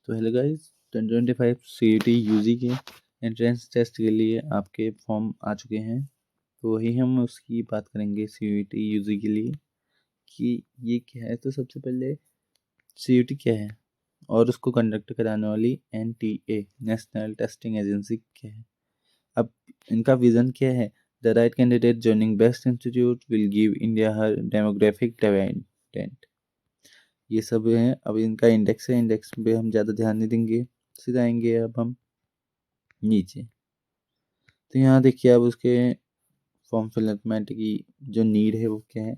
तो hello guys, 2025 CUET UG के entrance test के लिए आपके फॉर्म आ चुके हैं। तो वही हम उसकी बात करेंगे CUET यूजी के लिए कि ये क्या है। तो सबसे पहले CUET क्या है और उसको कंडक्ट कराने वाली NTA नेशनल टेस्टिंग एजेंसी क्या है। अब इनका विजन क्या है। The right candidate joining best institute will give India her demographic dividend. ये सब है। अब इनका इंडेक्स है, इंडेक्स पे हम ज़्यादा ध्यान नहीं देंगे, सीधा आएंगे अब हम नीचे। तो यहाँ देखिए अब उसके फॉर्म फिलअपमेंट की जो नीड है वो क्या है।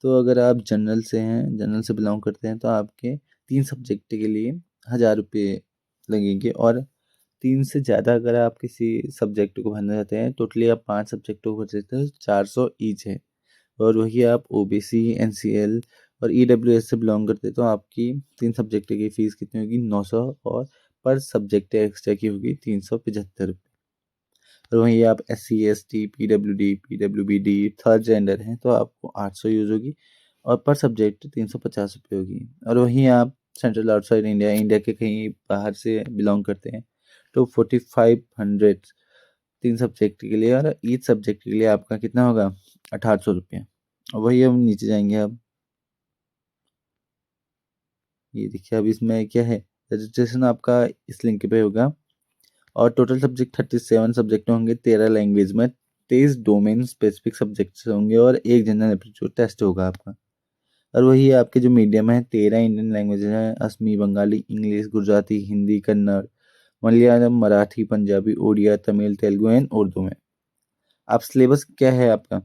तो अगर आप जनरल से हैं, जनरल से बिलोंग करते हैं, तो आपके 3 सब्जेक्ट के लिए 1000 रुपये लगेंगे। और 3 से ज़्यादा अगर आप किसी सब्जेक्ट को भरना चाहते हैं, टोटली आप 5 सब्जेक्टों को भर सकते हैं, 400 ईच है। और वही आप OBC NCL और EWS से बिलोंग करते हैं, तो आपकी 3 सब्जेक्ट की फ़ीस कितनी होगी, 900। और पर सब्जेक्ट एक्स्ट्रा की होगी 375 रुपये। और वहीं आप SC ST PWD PWBD third gender हैं, तो आपको 800 यूज़ होगी और पर सब्जेक्ट 350 रुपये होगी। और वहीं आप सेंट्रल आउटसाइड इंडिया, इंडिया के कहीं बाहर से बिलोंग करते हैं, तो 4500 3 सब्जेक्ट के लिए। और ईच सब्जेक्ट के लिए आपका कितना होगा, 1800 रुपये। और वही हम नीचे जाएंगे। अब ये देखिए, अब इसमें क्या है, रजिस्ट्रेशन आपका इस लिंक पे होगा। और टोटल सब्जेक्ट 37 सब्जेक्ट होंगे, 13 लैंग्वेज में, 23 डोमेन स्पेसिफिक सब्जेक्ट्स होंगे और एक जनरल एप्टीट्यूड टेस्ट होगा आपका। और वही आपके जो मीडियम है, 13 इंडियन लैंग्वेज हैं, असमी, बंगाली, इंग्लिश, गुजराती, हिंदी, कन्नड़, मलयालम, मराठी, पंजाबी, उड़िया, तमिल, तेलुगु एंड उर्दू में। अब सिलेबस क्या है आपका।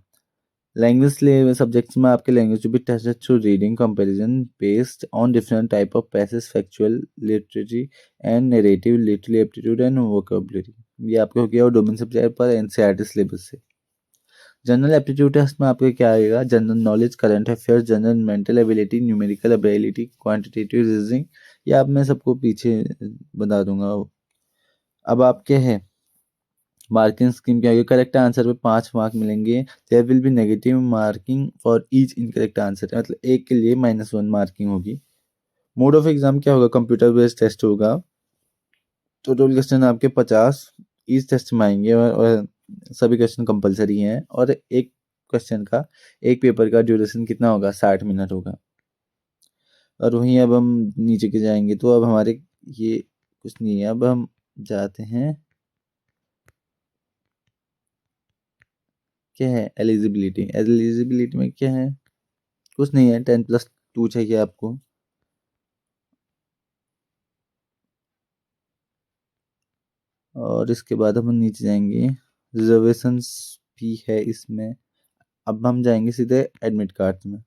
लैंग्वेज सब्जेक्ट्स में आपके language to be tested through reading comparison based on different type of passage, factual, literary and narrative, literary aptitude and vocabulary. ये आपके हो गया। और डोमेन सब्जेक्ट पर NCERT सिलेबस से। जनरल एप्टीट्यूड टेस्ट में आपके क्या आएगा, general knowledge, current affairs, general mental ability, numerical ability, quantitative reasoning. ये आप मैं सबको पीछे बता दूंगा। अब आपके है मार्किंग स्कीम क्या होगी। करेक्ट आंसर पे 5 मार्क मिलेंगे। There will be negative marking for each incorrect answer, मतलब एक के लिए -1 मार्किंग होगी। मोड ऑफ एग्जाम क्या होगा, कंप्यूटर बेस्ड टेस्ट होगा। टोटल क्वेश्चन आपके 50 ईच टेस्ट में आएंगे और सभी क्वेश्चन कंपलसरी हैं। और एक क्वेश्चन का, एक पेपर का ड्यूरेशन कितना होगा, 60 मिनट होगा। और वहीं अब हम नीचे के जाएंगे, तो अब हमारे ये कुछ नहीं है। अब हम जाते हैं, क्या है, एलिजिबिलिटी में क्या है, कुछ नहीं है। 10+2 चाहिए आपको। और इसके बाद हम नीचे जाएंगे, रिजर्वेशंस भी है इसमें। अब हम जाएंगे सीधे एडमिट कार्ड में।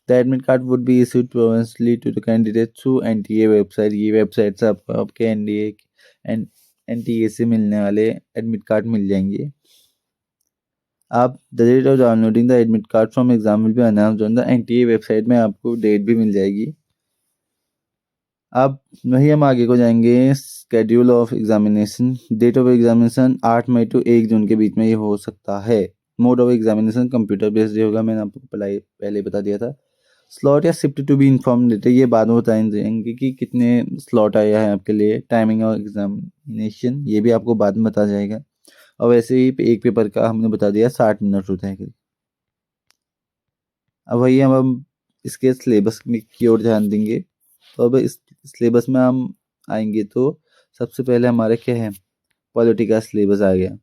The admit card would be issued provincially to the candidate through NTA website. ये वेबसाइट से आपको आपके NTA से मिलने वाले एडमिट कार्ड मिल जाएंगे। आप the date of downloading the admit card from exam will be announced on the NTA website में आपको डेट भी मिल जाएगी। अब वही हम आगे को जाएंगे, schedule of examination. Date of examination 8 मई टू 1 जून के बीच में ये हो सकता है। Mode of examination computer based होगा, मैंने आपको पहले बता दिया था। स्लॉट या शिफ्ट टू बी इन्फॉर्म देते, ये बाद में बताए जाएंगे कि कितने स्लॉट आया है आपके लिए। टाइमिंग ऑफ एग्जामिनेशन ये भी आपको बाद में बता जाएगा। और वैसे ही एक पेपर का हमने बता दिया 60 मिनट होता है। अब वही हम इसके सिलेबस की ओर ध्यान देंगे। तो अब इस सिलेबस में हम आएंगे, तो सबसे पहले हमारे क्या है, पॉलिटी का सिलेबस आ गया।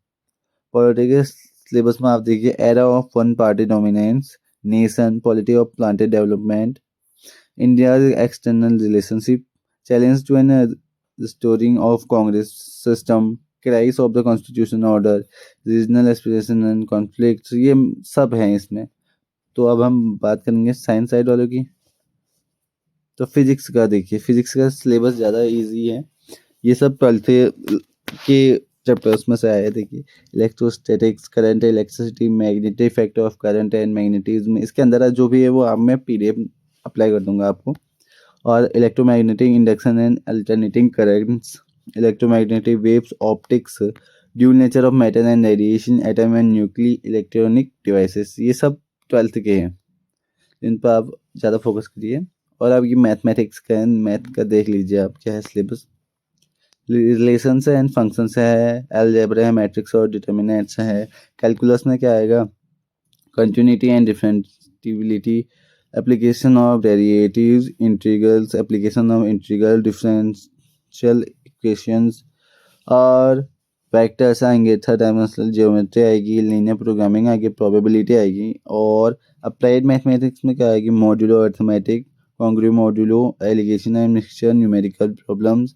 पॉलिटी के सिलेबस में आप देखिए, era of one party dominance, nation, polity of planted development, India external relationship, challenge to an restoring of Congress system, crisis of the constitution order, regional aspiration and conflict, ये सब हैं इसमें। तो अब हम बात करेंगे साइंस साइड वालों की। तो फिजिक्स का देखिए, फिजिक्स का सिलेबस ज़्यादा इजी है। ये सब 12th के चैप्टर्स में से आया है। देखिए, electrostatics, current, electricity, magnetic effect of current and magnetism, इसके अंदर जो भी है वो आप मैं PDF अप्लाई कर दूंगा आपको। और electromagnetic induction and alternating currents, electromagnetic waves, optics, dual nature of matter and radiation, atom and nuclear electronic devices, ये सब 12th के हैं। इन पर आप ज़्यादा फोकस करिए। और आप ये मैथमेटिक्स का, मैथ का देख लीजिए आप क्या है सिलेबस। रिलेशंस एंड फंक्शंस है, अलजेब्रा है, मैट्रिक्स और डिटर्मिनेंट्स है। कैलकुलस में क्या आएगा, continuity and differentiability, application of derivatives, integrals, application of integral, differential equations और वेक्टर्स आएंगे। थर्ड डायमेंशनल ज्योमेट्री आएगी, लीनियर प्रोग्रामिंग आएगी, प्रोबेबिलिटी आएगी। और अप्लाइड मैथमेटिक्स में क्या आएगी, modulo arithmetic, congruence modulo, alligation and mixture, numerical problems,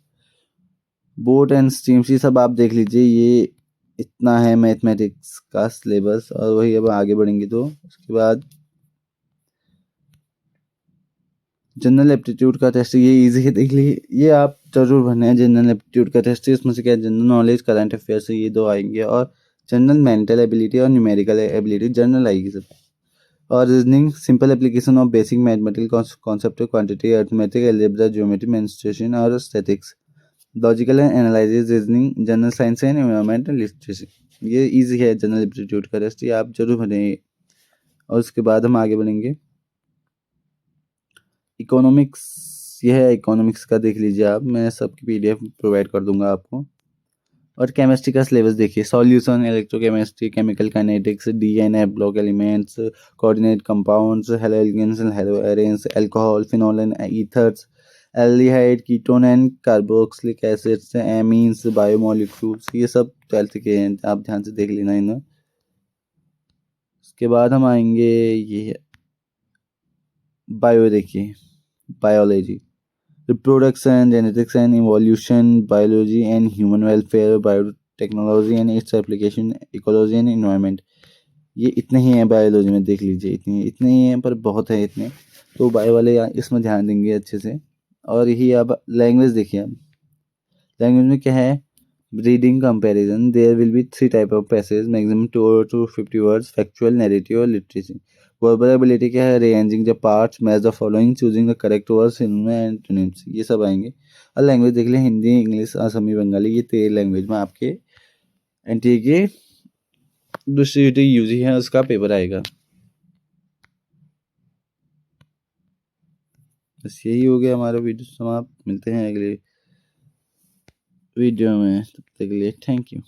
boat and streams. ये सब आप देख लीजिए। ये इतना है मैथमेटिक्स का सिलेबस। और वही अब आगे बढ़ेंगे तो उसके बाद जनरल एप्टीट्यूड का टेस्ट, ये इजी है, देख लीजिए। ये आप जरूर भरना है। जनरल एप्टीट्यूड का टेस्ट इसमें से क्या, जनरल नॉलेज, करंट अफेयर्स, ये दो आएंगे। और जनरल मेंटल एबिलिटी और न्यूमेरिकल एबिलिटी जनरल आएगी सब। और reasoning, simple application of basic mathematical concept, quantity, arithmetic, algebra, geometry, mensuration और statistics, logical and analysis, reasoning, general science and environment and literacy. ये इजी है जनरल एप्टीट्यूड का test, ये आप जरूर भरें। और उसके बाद हम आगे बढ़ेंगे। इकोनॉमिक्स, ये है इकोनॉमिक्स का, देख लीजिए आप, मैं सबकी पीडीएफ प्रोवाइड कर दूंगा आपको। और केमिस्ट्री का सिलेबस देखिए, solution, electrochemistry, chemical kinetics, DNA, block elements, coordinate compounds, halogens and haloarenes, alcohol, phenol and ethers, aldehyde, ketone and carboxylic acids, amines, biomolecules, ये सब 12th के हैं, आप ध्यान से देख लेना इन्हें। उसके बाद हम आएंगे, ये बायो देखिए, biology, reproduction, genetics and evolution, biology and human welfare, biotechnology and its application, ecology and environment। ये इतने ही हैं बायोलॉजी में, देख लीजिए इतने ही हैं, पर बहुत है इतने। तो बायो वाले इसमें ध्यान देंगे अच्छे से। और यही अब लैंग्वेज देखिए। अब लैंग्वेज में क्या है, reading comparison, there will be 3 type of passage, maximum 2 to 50 words, factual, narrative और लिटरेसी। वर्बल एबिलिटी क्या है, rearranging the parts, match the following, choosing the correct words, synonym and antonyms, ये सब आएंगे। और लैंग्वेज देख लें, हिंदी, इंग्लिश, असमी, बंगाली, ये 13 लैंग्वेज में आपके एनटीए के दूसरी यूजी है उसका पेपर आएगा। बस यही हो गया हमारा वीडियो समाप्त। मिलते हैं अगले वीडियो में, तब तक के लिए थैंक यू।